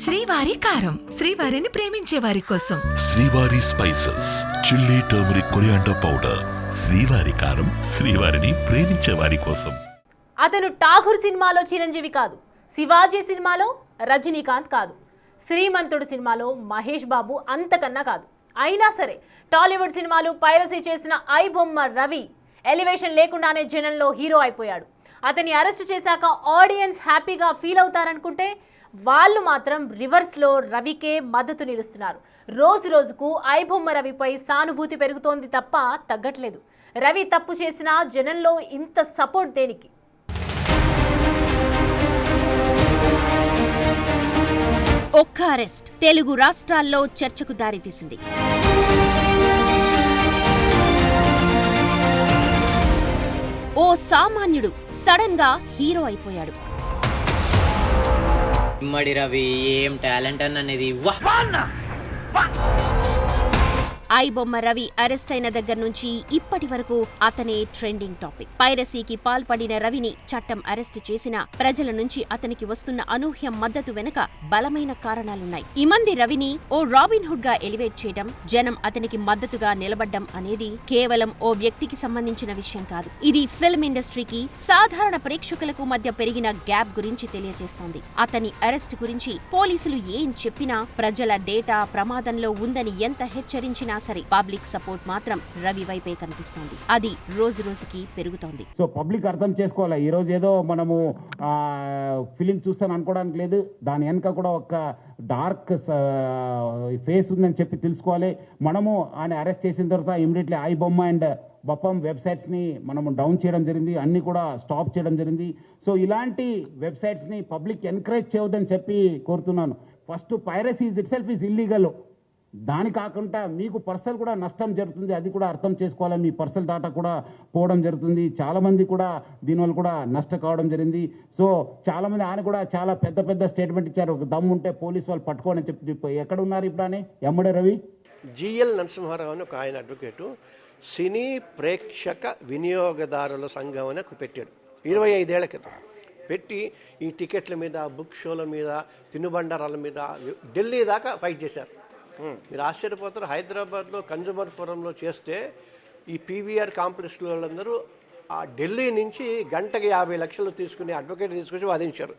శ్రీవారి కారం, శ్రీవారిని ప్రేమించే వారి కోసం. శ్రీవారి spices, chilli, turmeric, coriander powder. శ్రీవారి కారం, శ్రీవారిని ప్రేమించే వారి కోసం. అతను ఠాగూర్ సినిమాలో చిరంజీవి కాదు, శివాజీ సినిమాలో రజనీకాంత్ కాదు, శ్రీమంతుడు సినిమాలో మహేష్ బాబు అంతకన్నా కాదు. అయినా సరే టాలీవుడ్ సినిమాలు పైరసీ చేసిన ఐబొమ్మ రవి ఎలివేషన్ లేకుండానే జనంలో హీరో అయిపోయాడు. అతన్ని అరెస్ట్ చేశాక ఆడియన్స్ హ్యాపీగా ఫీల్ అవుతారనుకుంటే వాళ్ళు మాత్రం రివర్స్లో రవికే మద్దతు నిలుస్తున్నారు. రోజు రోజుకు ఐబొమ్మ రవిపై సానుభూతి పెరుగుతోంది తప్ప తగ్గట్లేదు. రవి తప్పు చేసినా జనంలో ఇంత సపోర్ట్ దేనికి? ఒక్క అరెస్ట్ తెలుగు రాష్ట్రాల్లో చర్చకు దారితీసింది. ఓ సామాన్యుడు సడన్ గా హీరో అయిపోయాడు. ఇమ్మడి రవి ఏం టాలెంట్ అన్నది. ఐబొమ్మ రవి అరెస్ట్ అయిన దగ్గర నుంచి ఇప్పటి వరకు అతనే ట్రెండింగ్ టాపిక్. పైరసీకి పాల్పడిన రవిని చట్టం అరెస్ట్ చేసినా ప్రజల నుంచి అతనికి వస్తున్న అనూహ్య మద్దతు వెనుక బలమైన కారణాలున్నాయి. ఈ మంది రవిని ఓ రాబిన్ హుడ్ గా ఎలివేట్ చేయడం, జనం అతనికి మద్దతుగా నిలబడ్డం అనేది కేవలం ఓ వ్యక్తికి సంబంధించిన విషయం కాదు. ఇది ఫిల్మ్ ఇండస్ట్రీకి, సాధారణ ప్రేక్షకులకు మధ్య పెరిగిన గ్యాప్ గురించి తెలియజేస్తోంది. అతని అరెస్ట్ గురించి పోలీసులు ఏం చెప్పినా, ప్రజల డేటా ప్రమాదంలో ఉందని ఎంత హెచ్చరించినా సరే పబ్లిక్ సపోర్ట్ మాత్రం రవి వైపే కనిపిస్తోంది. అది రోజు రోజుకి పెరుగుతోంది. సో పబ్లిక్ అర్థం చేసుకోవాలి. ఈ రోజు ఏదో మనము ఫిలిం చూస్తాను అనుకోవడానికి లేదు. దాని వెనక కూడా ఒక డార్క్ ఫేస్ ఉందని చెప్పి తెలుసుకోవాలి. మనము ఆయన అరెస్ట్ చేసిన తర్వాత ఇమీడియట్లీ ఐబొమ్మ అండ్ బప్పం వెబ్సైట్స్ని మనము డౌన్ చేయడం జరిగింది, అన్ని కూడా స్టాప్ చేయడం జరిగింది. సో ఇలాంటి వెబ్సైట్స్ని పబ్లిక్ ఎంకరేజ్ చేయవద్దని చెప్పి కోరుతున్నాను. First piracy it self is illegal. దాని కాకుండా మీకు పర్సనల్ కూడా నష్టం జరుగుతుంది, అది కూడా అర్థం చేసుకోవాలి. మీ పర్సనల్ డేటా కూడా పోవడం జరుగుతుంది. చాలామంది కూడా దీనివల్ల కూడా నష్టం కావడం జరిగింది. సో చాలామంది ఆయన కూడా చాలా పెద్ద పెద్ద స్టేట్మెంట్ ఇచ్చారు. ఒక దమ్ము ఉంటే పోలీసు వాళ్ళు పట్టుకోని చెప్పి ఎక్కడ ఉన్నారు ఇప్పుడు అని ఎమ్మడే రవి. జిఎల్ నరసింహారావు అని ఒక ఆయన అడ్వకేటు సినీ ప్రేక్షక వినియోగదారుల సంఘం అని పెట్టాడు 25 ఏళ్ల క్రితం. పెట్టి ఈ టికెట్ల మీద, బుక్ షోల మీద, తినుబండారాల మీద ఢిల్లీ దాకా ఫైట్ చేశారు. మీరు ఆశ్చర్యపోతారు. హైదరాబాద్లో కన్జ్యూమర్ ఫోరంలో చేస్తే ఈ పీవీఆర్ కాంప్లెక్స్లో వాళ్ళందరూ ఆ ఢిల్లీ నుంచి గంటకి 50 లక్షలు తీసుకుని అడ్వకేట్ తీసుకొచ్చి వాదించారు.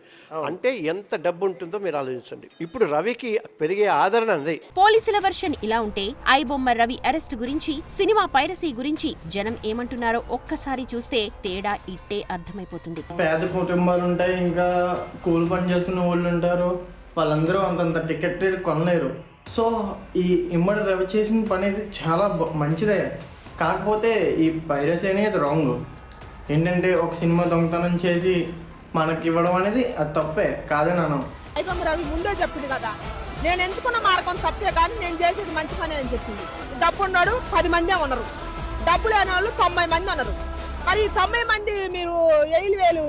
అంటే ఎంత డబ్బు ఉంటుందో మీరు ఆలోచించండి. ఇప్పుడు రవికి పెరిగే ఆదరణ అంది. పోలీసుల వర్షన్ ఇలా ఉంటే ఐబొమ్మ రవి అరెస్ట్ గురించి, సినిమా పైరసీ గురించి జనం ఏమంటున్నారో ఒక్కసారి చూస్తే తేడా ఇట్టే అర్థమైపోతుంది. పేద కుటుంబాలు ఉంటాయి, ఇంకా కూలి పని చేసుకునే వాళ్ళు ఉంటారు. వాళ్ళందరూ అంతంత టికెట్ కొనలేరు. సో ఈ ఇమ్మడి రవి చేసిన పని అయితే చాలా మంచిదే. కాకపోతే ఈ పైరసీ అనేది రాంగ్. ఏంటంటే ఒక సినిమా దొంగతనం చేసి మనకి ఇవ్వడం అనేది అది తప్పే, కాదని అన్నాం. ఐబొమ్మ రవి ముందే చెప్పింది కదా, నేను ఎంచుకున్న మార్గం తప్పే కానీ నేను చేసేది మంచి పని అని చెప్పింది. డబ్బు ఉన్నాడు 10 మందే ఉన్నారు, డబ్బు లేని వాళ్ళు 90 మంది ఉన్నారు. మరి 90 మంది మీరు 7,000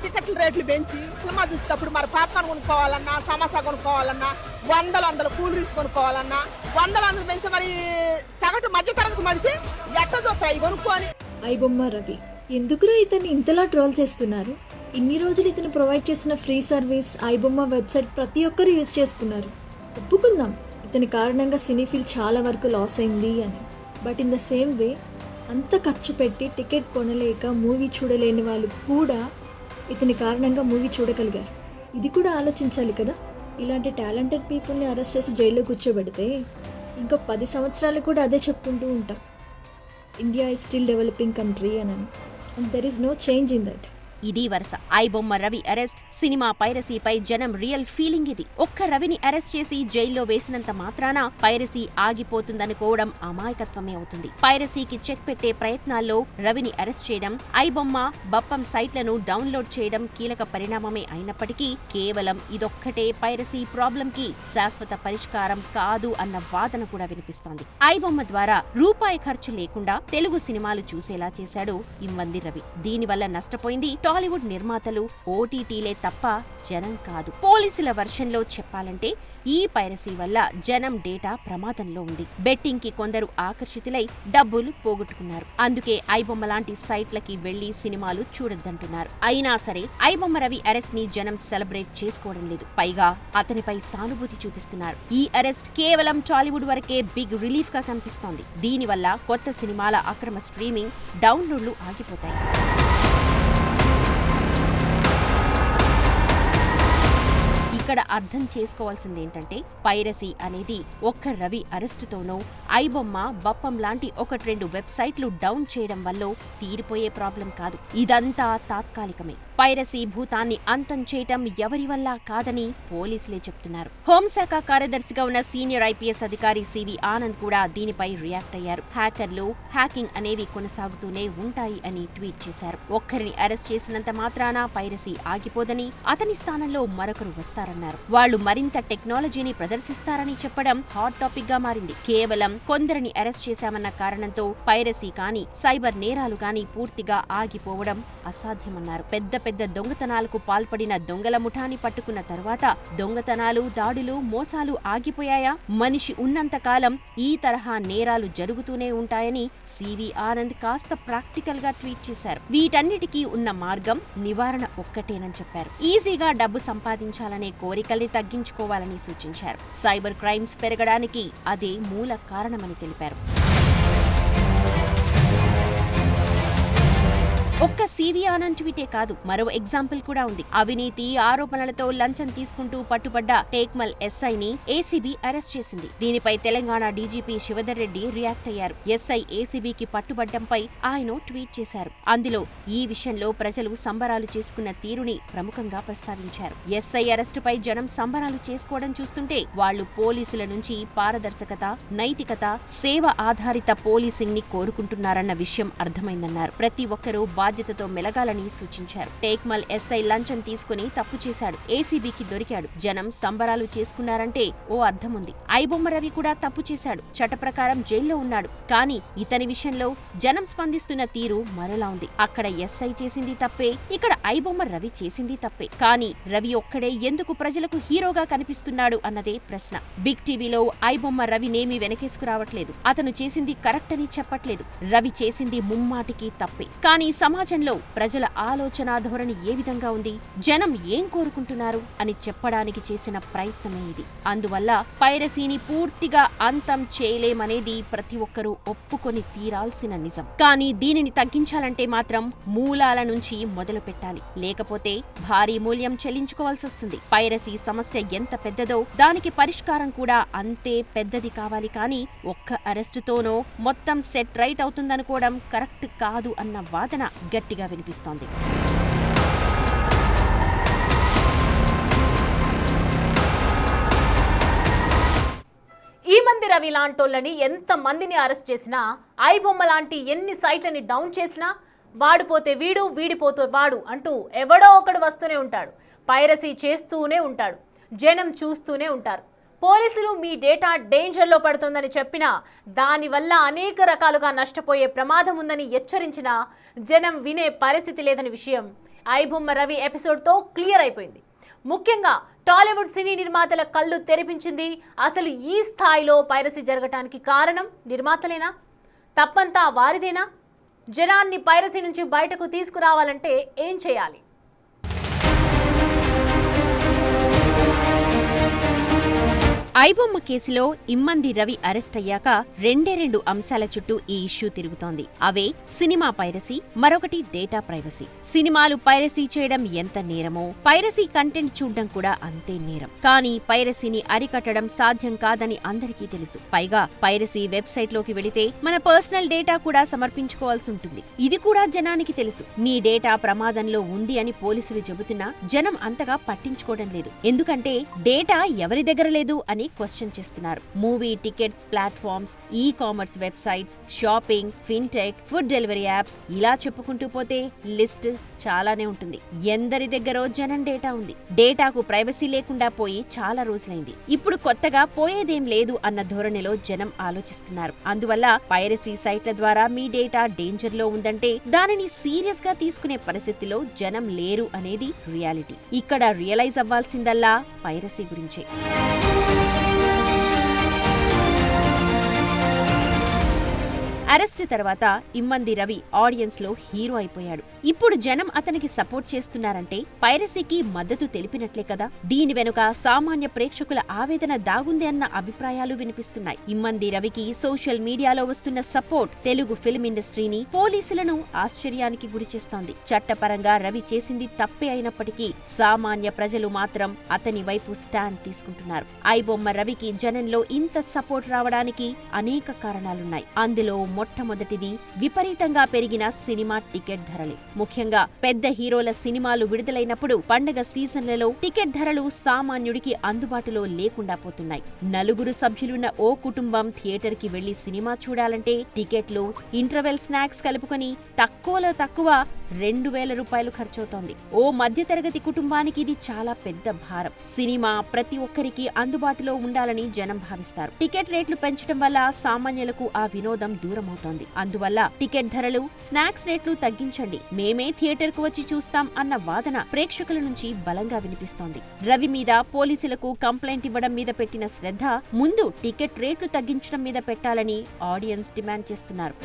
టికెట్ల రేట్లు పెంచి సినిమా చూసేటప్పుడు మరి పాప్కార్న్ కొనుక్కోవాలన్నా, సమోసా కొనుక్కోవాలన్నా, వందల కూల్ డ్రింక్స్ కొనుక్కోవాలన్నా 100 పెంచి మరి సగటు మధ్యతరగతి మనిషి ఎట్ట చూస్తాయి కొనుక్కోని. ఐబొమ్మ రవి ఎందుకురా ఇతన్ని ఇంతలా ట్రోల్ చేస్తున్నారు? ఇన్ని రోజులు ఇతను ప్రొవైడ్ చేసిన ఫ్రీ సర్వీస్ ఐబొమ్మ వెబ్సైట్ ప్రతి ఒక్కరు యూజ్ చేసుకున్నారు. ఒప్పుకుందాం, ఇతని కారణంగా సినీ ఫీల్డ్ చాలా వరకు లాస్ అయింది అని. But in the same way అంత ఖర్చు పెట్టి టికెట్ కొనలేక మూవీ చూడలేని వాళ్ళు కూడా ఇతని కారణంగా మూవీ చూడగలిగారు. ఇది కూడా ఆలోచించాలి కదా. ఇలాంటి టాలెంటెడ్ పీపుల్ని అరెస్ట్ చేసి జైల్లో కూర్చోబెడితే ఇంకో 10 సంవత్సరాలు కూడా అదే చెప్పుకుంటూ ఉంటాం, India is still developing country అని. And there is no change in that. ఇది వరుస. ఐబొమ్మ రవి అరెస్ట్, సినిమా పైరసీపై జనం రియల్ ఫీలింగ్ ఇది. ఒక్క రవిని అరెస్ట్ చేసి జైల్లో వేసినంత మాత్రాన పైరసీ ఆగిపోతుందనుకోవడం అమాయకత్వమే అవుతుంది. పైరసీకి చెక్ పెట్టే ప్రయత్నాల్లో రవిని అరెస్ట్ చేయడం, ఐబొమ్మ, బప్పం సైట్లను డౌన్లోడ్ చేయడం కీలక పరిణామమే అయినప్పటికీ కేవలం ఇదొక్కటే పైరసీ ప్రాబ్లం కి శాశ్వత పరిష్కారం కాదు అన్న వాదన కూడా వినిపిస్తోంది. ఐబొమ్మ ద్వారా రూపాయి ఖర్చు లేకుండా తెలుగు సినిమాలు చూసేలా చేశాడు ఇమ్మంది రవి. దీనివల్ల నష్టపోయింది టాలీవుడ్ నిర్మాతలు, ఓటీటీలే తప్ప జనం కాదు. పోలీసుల వర్షన్లో చెప్పాలంటే ఈ పైరసీ వల్ల జనం డేటా ప్రమాదంలో ఉంది. బెట్టింగ్ కి కొందరు ఆకర్షితులై డబ్బులు పోగొట్టుకున్నారు. అందుకే ఐబొమ్మ లాంటి సైట్లకి వెళ్లి సినిమాలు చూడొద్దంటున్నారు. అయినా సరే ఐబొమ్మ రవి అరెస్ట్ ని జనం సెలబ్రేట్ చేసుకోవడం లేదు. పైగా అతనిపై సానుభూతి చూపిస్తున్నారు. ఈ అరెస్ట్ కేవలం టాలీవుడ్ వరకే బిగ్ రిలీఫ్ గా కనిపిస్తోంది. దీనివల్ల కొత్త సినిమాల అక్రమ స్ట్రీమింగ్, డౌన్లోడ్లు ఆగిపోతాయి. ఇక్కడ అర్థం చేసుకోవాల్సింది ఏంటంటే పైరసీ అనేది ఒక్క రవి అరెస్టుతోనో, ఐబొమ్మ, బప్పం లాంటి 1-2 వెబ్సైట్లు డౌన్ చేయడం వల్ల తీరిపోయే ప్రాబ్లం కాదు. ఇదంతా తాత్కాలికమే. పైరసీ భూతాన్ని అంతం చేయటం ఎవరి వల్ల కాదని పోలీసులే చెప్తున్నారు. హోంశాఖ కార్యదర్శిగా ఉన్న సీనియర్ ఐపీఎస్ అధికారి సివి ఆనంద్ కూడా దీనిపై రియాక్ట్ అయ్యారు. హ్యాకర్లు, హ్యాకింగ్ అనేవి కొనసాగుతూనే ఉంటాయి అని ట్వీట్ చేశారు. ఒక్కరిని అరెస్ట్ చేసినంత మాత్రాన పైరసీ ఆగిపోదని, అతని స్థానంలో మరొకరు వస్తారన్నారు. వాళ్లు మరింత టెక్నాలజీని ప్రదర్శిస్తారని చెప్పడం హాట్ టాపిక్ గా మారింది. కేవలం కొందరిని అరెస్ట్ చేశామన్న కారణంతో పైరసీ కానీ, సైబర్ నేరాలు కానీ పూర్తిగా ఆగిపోవడం అసాధ్యమన్నారు. పెద్ద దొంగతనాలకు పాల్పడిన దొంగల ముఠాని పట్టుకున్న తర్వాత దొంగతనాలు, దాడులు, మోసాలు ఆగిపోయాయా? మనిషి ఉన్నంతకాలం ఈ తరహా నేరాలు జరుగుతూనే ఉంటాయని సివి ఆనంద్ కాస్త ప్రాక్టికల్ గా ట్వీట్ చేశారు. వీటన్నిటికీ ఉన్న మార్గం నివారణ ఒక్కటేనని చెప్పారు. ఈజీగా డబ్బు సంపాదించాలనే కోరికల్ని తగ్గించుకోవాలని సూచించారు. సైబర్ క్రైమ్స్ పెరగడానికి అదే మూల కారణమని తెలిపారు. ఒక్క సివి ఆనంద్ ట్వీటే కాదు, మరో ఎగ్జాంపుల్ కూడా ఉంది. అవినీతి ఆరోపణలతో లంచం తీసుకుంటూ పట్టుబడ్డ టేక్మల్ ఎస్ఐని ఏసీబీ అరెస్ట్ చేసింది. దీనిపై తెలంగాణ డీజీపీ శివధర్ రెడ్డి రియాక్ట్ అయ్యారు. ఎస్ఐ ఏసీబీకి పట్టుబడ్డంపై ఆయన ట్వీట్ చేశారు. అందులో ఈ విషయంలో ప్రజలు సంబరాలు చేసుకున్న తీరుని ప్రముఖంగా ప్రస్తావించారు. ఎస్ఐ అరెస్టుపై జనం సంబరాలు చేసుకోవడం చూస్తుంటే వాళ్లు పోలీసుల నుంచి పారదర్శకత, నైతికత, సేవ ఆధారిత పోలీసింగ్ ని కోరుకుంటున్నారన్న విషయం అర్థమైందన్నారు. ప్రతి ఒక్కరూ బాధ్యతతో మెలగాలని సూచించారు. టేక్మల్ ఎస్ఐ లంచం తీసుకుని తప్పు చేశాడు, ఏసీబీకి దొరికాడు, జనం సంబరాలు చేసుకున్నారంటే ఓ అర్థముంది. ఐబొమ్మ రవి కూడా తప్పు చేశాడు, చట్ట ప్రకారం జైల్లో ఉన్నాడు. కానీ ఇతని విషయంలో జనం స్పందిస్తున్న తీరు మరోలా ఉంది. అక్కడ ఎస్ఐ చేసింది తప్పే, ఇక్కడ ఐబొమ్మ రవి చేసింది తప్పే. కానీ రవి ఒక్కడే ఎందుకు ప్రజలకు హీరోగా కనిపిస్తున్నాడు అన్నదే ప్రశ్న. బిగ్ టీవీలో ఐబొమ్మ రవినేమీ వెనకేసుకురావట్లేదు, అతను చేసింది కరెక్ట్ అని చెప్పట్లేదు. రవి చేసింది ముమ్మాటికి తప్పే. కానీ సమాజంలో ప్రజల ఆలోచన ధోరణి ఏ విధంగా ఉంది, జనం ఏం కోరుకుంటున్నారు అని చెప్పడానికి చేసిన ప్రయత్నమే ఇది. అందువల్ల పైరసీని పూర్తిగా అంతం చేయలేమనేది ప్రతి ఒక్కరూ ఒప్పుకొని తీరాల్సిన నిజం. కానీ దీనిని తగ్గించాలంటే మాత్రం మూలాల నుంచి మొదలు పెట్టాలి. లేకపోతే భారీ మూల్యం చెల్లించుకోవాల్సి వస్తుంది. పైరసీ సమస్య ఎంత పెద్దదో దానికి పరిష్కారం కూడా అంతే పెద్దది కావాలి. కానీ ఒక్క అరెస్టుతోనో మొత్తం సెట్ రైట్ అవుతుందనుకోవడం కరెక్ట్ కాదు అన్న వాదన గట్టిగా వినిపిస్తోంది. ఈ మంది రవి లాంటోళ్ళని ఎంత మందిని అరెస్ట్ చేసినా, ఐబొమ్మ లాంటి ఎన్ని సైట్లని డౌన్ చేసినా వాడిపోతే వీడు, వీడిపోతే వాడు అంటూ ఎవడో ఒకడు వస్తూనే ఉంటాడు. పైరసీ చేస్తూనే ఉంటాడు. జనం చూస్తూనే ఉంటారు. పోలీసులు మీ డేటా డేంజర్లో పడుతుందని చెప్పినా, దానివల్ల అనేక రకాలుగా నష్టపోయే ప్రమాదం ఉందని హెచ్చరించినా జనం వినే పరిస్థితి లేదని విషయం ఐబొమ్మ రవి ఎపిసోడ్తో క్లియర్ అయిపోయింది. ముఖ్యంగా టాలీవుడ్ సినీ నిర్మాతల కళ్ళు తెరిపించింది. అసలు ఈ స్థాయిలో పైరసీ జరగటానికి కారణం నిర్మాతలేనా? తప్పంతా వారిదేనా? జనాన్ని పైరసీ నుంచి బయటకు తీసుకురావాలంటే ఏం చేయాలి? ఐబొమ్మ కేసులో ఇమ్మంది రవి అరెస్ట్ అయ్యాక 2 అంశాల చుట్టూ ఈ ఇష్యూ తిరుగుతోంది. అవే సినిమా పైరసీ, మరొకటి డేటా ప్రైవసీ. సినిమాలు పైరసీ చేయడం ఎంత నేరమో, పైరసీ కంటెంట్ చూడడం కూడా అంతే నేరం. కానీ పైరసీని అరికట్టడం సాధ్యం కాదని అందరికీ తెలుసు. పైగా పైరసీ వెబ్సైట్లోకి వెళితే మన పర్సనల్ డేటా కూడా సమర్పించుకోవాల్సి ఉంటుంది. ఇది కూడా జనానికి తెలుసు. మీ డేటా ప్రమాదంలో ఉంది అని పోలీసులు చెబుతున్నా జనం అంతగా పట్టించుకోవడం లేదు. ఎందుకంటే డేటా ఎవరి దగ్గర లేదు అని విధానాన్ని క్వశ్చన్ చేస్తున్నారు. Movie tickets platforms, e-commerce websites, shopping, fintech, food delivery apps, ఇలా చెప్పుకుంటూ పోతే లిస్ట్ చాలానే ఉంటుంది. ఎందరి దగ్గరో జనం డేటా ఉంది. డేటాకు ప్రైవసీ లేకుండా పోయి చాలా రోజులైంది. ఇప్పుడు కొత్తగా పోయేదేం లేదు అన్న ధోరణిలో జనం ఆలోచిస్తున్నారు. అందువల్ల పైరసీ సైట్ల ద్వారా మీ డేటా డేంజర్ లో ఉందంటే దానిని సీరియస్ గా తీసుకునే పరిస్థితిలో జనం లేరు అనేది రియాలిటీ. ఇక్కడ రియలైజ్ అవ్వాల్సిందల్లా పైరసీ గురించే. అరెస్ట్ తర్వాత ఇమ్మంది రవి ఆడియన్స్ లో హీరో అయిపోయాడు. ఇప్పుడు జనం అతనికి సపోర్ట్ చేస్తున్నారంటే పైరసీకి మద్దతు తెలిపినట్లే కదా. దీని వెనుక సామాన్య ప్రేక్షకుల ఆవేదన దాగుంది అన్న అభిప్రాయాలు వినిపిస్తున్నాయి. ఇమ్మంది రవికి సోషల్ మీడియాలో వస్తున్న సపోర్ట్ తెలుగు ఫిల్మ్ ఇండస్ట్రీని, పోలీసులను ఆశ్చర్యానికి గురిచేస్తోంది. చట్టపరంగా రవి చేసింది తప్పే అయినప్పటికీ సామాన్య ప్రజలు మాత్రం అతని వైపు స్టాండ్ తీసుకుంటున్నారు. ఐబొమ్మ రవికి జనంలో ఇంత సపోర్ట్ రావడానికి అనేక కారణాలున్నాయి. అందులో మొట్టమొదటిది విపరీతంగా పెరిగిన సినిమా టికెట్ ధరలే. ముఖ్యంగా పెద్ద హీరోల సినిమాలు విడుదలైనప్పుడు పండగ సీజన్లలో టికెట్ ధరలు సామాన్యుడికి అందుబాటులో లేకుండా పోతున్నాయి. నలుగురు సభ్యులున్న ఓ కుటుంబం థియేటర్ కి వెళ్లి సినిమా చూడాలంటే టికెట్లు, ఇంటర్వెల్ స్నాక్స్ కలుపుకొని తక్కువలో తక్కువ 2,000 రూపాయలు ఖర్చవుతోంది. ఓ మధ్యతరగతి కుటుంబానికి ఇది చాలా పెద్ద భారం. సినిమా ప్రతి ఒక్కరికి అందుబాటులో ఉండాలని జనం భావిస్తారు. టికెట్ రేట్లు పెంచడం వల్ల సామాన్యులకు ఆ వినోదం దూరమవుతోంది. అందువల్ల టికెట్ ధరలు, స్నాక్స్ రేట్లు తగ్గించండి, మేమే థియేటర్ కు వచ్చి చూస్తాం అన్న వాదన ప్రేక్షకుల నుంచి బలంగా వినిపిస్తోంది. రవి మీద పోలీసులకు కంప్లైంట్ ఇవ్వడం మీద పెట్టిన శ్రద్ధ ముందు టికెట్ రేట్లు తగ్గించడం మీద పెట్టాలని ఆడియన్స్ డిమాండ్ చేస్తున్నారు.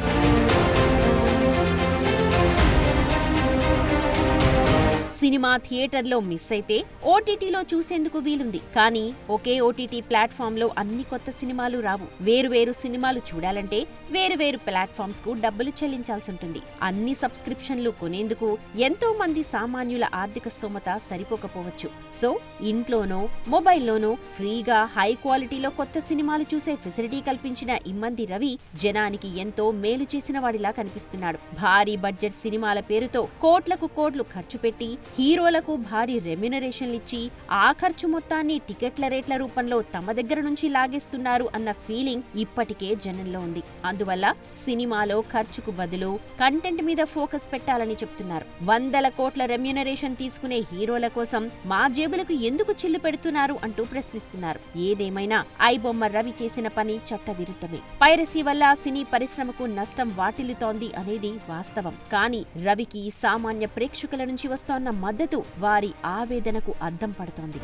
సినిమా థియేటర్లో మిస్ అయితే ఓటీటీలో చూసేందుకు వీలుంది. కానీ ఒకే ఓటీటీ ప్లాట్ఫామ్ లో అన్ని కొత్త సినిమాలు రావు. వేరువేరు సినిమాలు చూడాలంటే వేరువేరు ప్లాట్ఫామ్స్ కు డబ్బులు చెల్లించాల్సి ఉంటుంది. అన్ని సబ్స్క్రిప్షన్లు కొనేందుకు ఎంతో మంది సామాన్యుల ఆర్థిక స్తోమత సరిపోకపోవచ్చు. సో ఇంట్లోనో మొబైల్లోనో ఫ్రీగా హై క్వాలిటీలో కొత్త సినిమాలు చూసే ఫెసిలిటీ కల్పించిన ఇమ్మంది రవి జనానికి ఎంతో మేలు చేసిన వాడిలా కనిపిస్తున్నాడు. భారీ బడ్జెట్ సినిమాల పేరుతో కోట్లకు కోట్లు ఖర్చు పెట్టి హీరోలకు భారీ రెమ్యునరేషన్లిచ్చి ఆ ఖర్చు మొత్తాన్ని టికెట్ల రేట్ల రూపంలో తమ దగ్గర నుంచి లాగేస్తున్నారు అన్న ఫీలింగ్ ఇప్పటికే జనంలో ఉంది. అందువల్ల సినిమాలో ఖర్చుకు బదులు కంటెంట్ మీద ఫోకస్ పెట్టాలని చెప్తున్నారు. 100 కోట్ల రెమ్యునరేషన్ తీసుకునే హీరోల కోసం మా జేబులకు ఎందుకు చిల్లు పెడుతున్నారు అంటూ ప్రశ్నిస్తున్నారు. ఏదేమైనా ఐబొమ్మ రవి చేసిన పని చట్ట విరుద్ధమే. పైరసీ వల్ల సినీ పరిశ్రమకు నష్టం వాటిల్లుతోంది అనేది వాస్తవం. కానీ రవికి సామాన్య ప్రేక్షకుల నుంచి వస్తోన్న మద్దతు వారి ఆవేదనకు అద్దం పడుతోంది.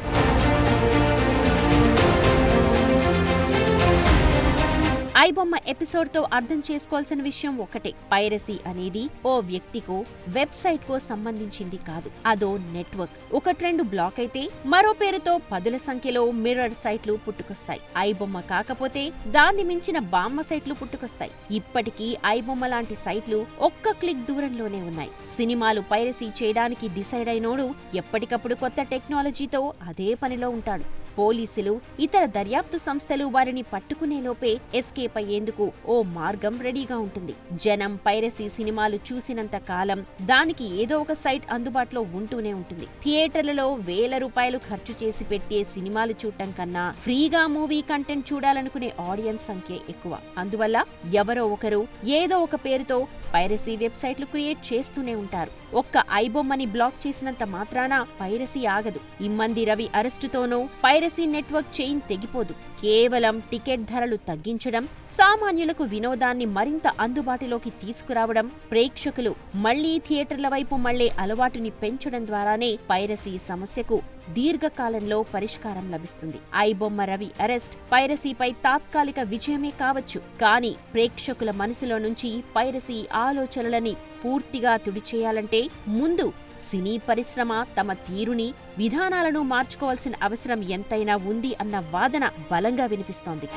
ఐబొమ్మ ఎపిసోడ్తో అర్థం చేసుకోవాల్సిన విషయం ఒకటే. పైరసీ అనేది ఓ వ్యక్తికో వెబ్సైట్ కో సంబంధించింది కాదు. అదో నెట్వర్క్. ఒక ట్రెండ్ బ్లాక్ అయితే మరో పేరుతో పదుల సంఖ్యలో మిర్రర్ సైట్లు పుట్టుకొస్తాయి. ఐబొమ్మ కాకపోతే దాన్ని మించిన బామ్మ సైట్లు పుట్టుకొస్తాయి. ఇప్పటికీ ఐబొమ్మ లాంటి సైట్లు ఒక్క క్లిక్ దూరంలోనే ఉన్నాయి. సినిమాలు పైరసీ చేయడానికి డిసైడ్ అయినోడు ఎప్పటికప్పుడు కొత్త టెక్నాలజీతో అదే పనిలో ఉంటాడు. పోలీసులు, ఇతర దర్యాప్తు సంస్థలు వారిని పట్టుకునేలోపే ఎస్కేప్ అయ్యేందుకు ఓ మార్గం రెడీగా ఉంటుంది. జనం పైరసీ సినిమాలు చూసినంత కాలం దానికి ఏదో ఒక సైట్ అందుబాటులో ఉంటూనే ఉంటుంది. థియేటర్లలో వేల రూపాయలు ఖర్చు చేసి పెట్టే సినిమాలు చూడటం కన్నా ఫ్రీగా మూవీ కంటెంట్ చూడాలనుకునే ఆడియన్స్ సంఖ్య ఎక్కువ. అందువల్ల ఎవరో ఒకరు ఏదో ఒక పేరుతో పైరసీ వెబ్సైట్లు క్రియేట్ చేస్తూనే ఉంటారు. ఒక్క ఐబొమ్మని బ్లాక్ చేసినంత మాత్రాన పైరసీ ఆగదు. ఇమ్మంది రవి అరెస్టుతోనూ పైరసీ నెట్వర్క్ చైన్ తెగిపోదు. కేవలం టికెట్ ధరలు తగ్గించడం, సామాన్యులకు వినోదాన్ని మరింత అందుబాటులోకి తీసుకురావడం, ప్రేక్షకులు మళ్లీ థియేటర్ల వైపు మళ్లే అలవాటుని పెంచడం ద్వారానే పైరసీ సమస్యకు దీర్ఘకాలంలో పరిష్కారం లభిస్తుంది. ఐబొమ్మ రవి అరెస్ట్ పైరసీపై తాత్కాలిక విజయమే కావచ్చు. కానీ ప్రేక్షకుల మనసులో నుంచి పైరసీ ఆలోచనలని పూర్తిగా తుడిచేయాలంటే ముందు సినీ పరిశ్రమ తమ తీరుని, విధానాలను మార్చుకోవాల్సిన అవసరం ఎంతైనా ఉంది అన్న వాదన బలంగా వినిపిస్తోంది.